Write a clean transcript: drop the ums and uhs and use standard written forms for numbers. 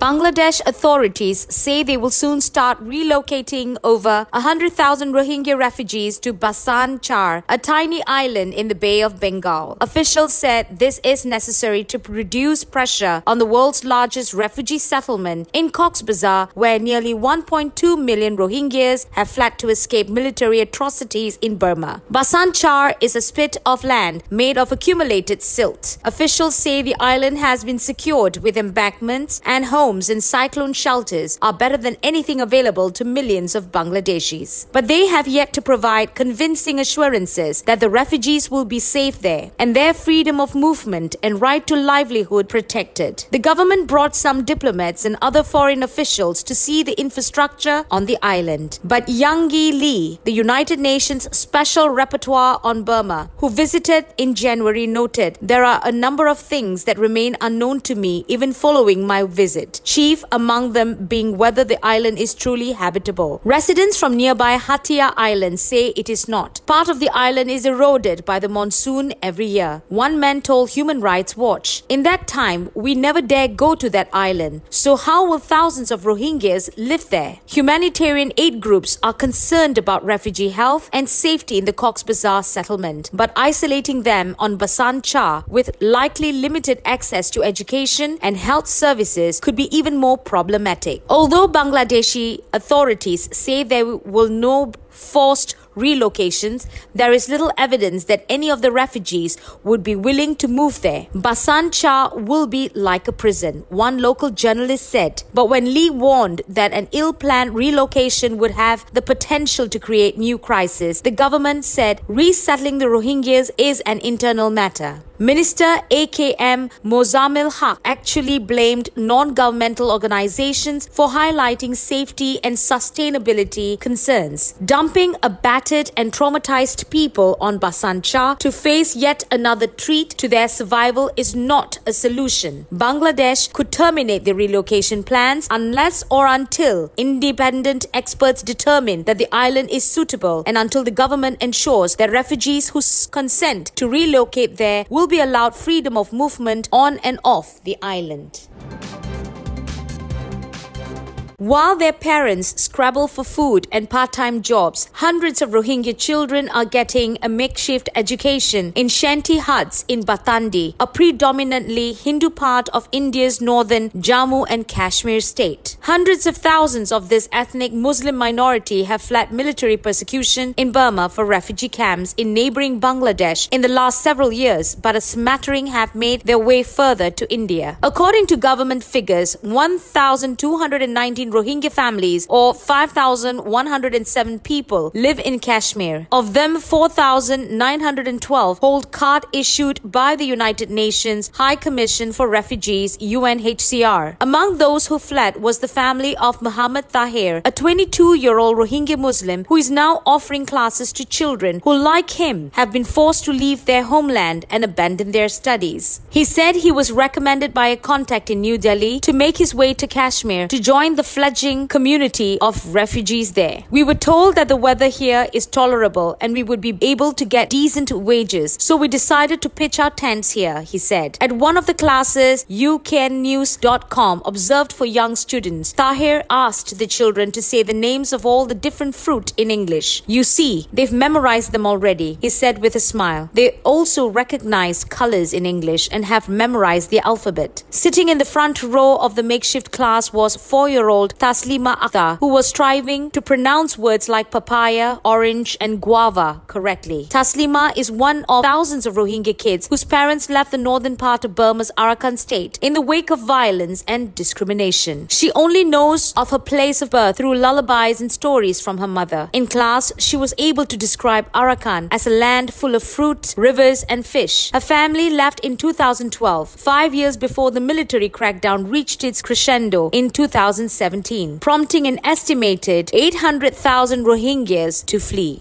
Bangladesh authorities say they will soon start relocating over 100,000 Rohingya refugees to Basan Char, a tiny island in the Bay of Bengal. Officials said this is necessary to reduce pressure on the world's largest refugee settlement in Cox's Bazar, where nearly 1.2 million Rohingyas have fled to escape military atrocities in Burma. Basan Char is a spit of land made of accumulated silt. Officials say the island has been secured with embankments, and homes and cyclone shelters are better than anything available to millions of Bangladeshis. But they have yet to provide convincing assurances that the refugees will be safe there and their freedom of movement and right to livelihood protected. The government brought some diplomats and other foreign officials to see the infrastructure on the island. But Yang Yi Lee, the United Nations Special Rapporteur on Burma, who visited in January, noted, "There are a number of things that remain unknown to me even following my visit, chief among them being whether the island is truly habitable. Residents from nearby Hatia Island say it is not. Part of the island is eroded by the monsoon every year," one man told Human Rights Watch. "In that time, we never dare go to that island. So how will thousands of Rohingyas live there?" Humanitarian aid groups are concerned about refugee health and safety in the Cox's Bazar settlement, but isolating them on Basan Char with likely limited access to education and health services could be even more problematic. Although Bangladeshi authorities say there will no forced relocations, there is little evidence that any of the refugees would be willing to move there. Basan Char will be like a prison, one local journalist said. But when Lee warned that an ill-planned relocation would have the potential to create new crisis, the government said resettling the Rohingyas is an internal matter. Minister AKM Mozammil Haq actually blamed non-governmental organizations for highlighting safety and sustainability concerns. Dumping a battered and traumatized people on Basan Char to face yet another threat to their survival is not a solution. Bangladesh could terminate the relocation plans unless or until independent experts determine that the island is suitable and until the government ensures that refugees who consent to relocate there will be allowed freedom of movement on and off the island. While their parents scrabble for food and part-time jobs, hundreds of Rohingya children are getting a makeshift education in shanty huts in Batandi, a predominantly Hindu part of India's northern Jammu and Kashmir state. Hundreds of thousands of this ethnic Muslim minority have fled military persecution in Burma for refugee camps in neighboring Bangladesh in the last several years, but a smattering have made their way further to India. According to government figures, 1,219 Rohingya families, or 5,107 people, live in Kashmir. Of them, 4,912 hold card issued by the United Nations High Commission for Refugees, UNHCR. Among those who fled was the family of Muhammad Tahir, a 22-year-old Rohingya Muslim who is now offering classes to children who, like him, have been forced to leave their homeland and abandon their studies. He said he was recommended by a contact in New Delhi to make his way to Kashmir to join the fledgling community of refugees there. "We were told that the weather here is tolerable and we would be able to get decent wages, so we decided to pitch our tents here," he said. At one of the classes UKNews.com observed for young students, Tahir asked the children to say the names of all the different fruit in English. "You see, they've memorized them already," he said with a smile. "They also recognize colors in English and have memorized the alphabet." Sitting in the front row of the makeshift class was 4-year-old Taslima Akhtar, who was striving to pronounce words like papaya, orange, and guava correctly. Taslima is one of thousands of Rohingya kids whose parents left the northern part of Burma's Arakan state in the wake of violence and discrimination. She only knows of her place of birth through lullabies and stories from her mother. In class, she was able to describe Arakan as a land full of fruit, rivers, and fish. Her family left in 2012, 5 years before the military crackdown reached its crescendo in 2017, prompting an estimated 800,000 Rohingyas to flee.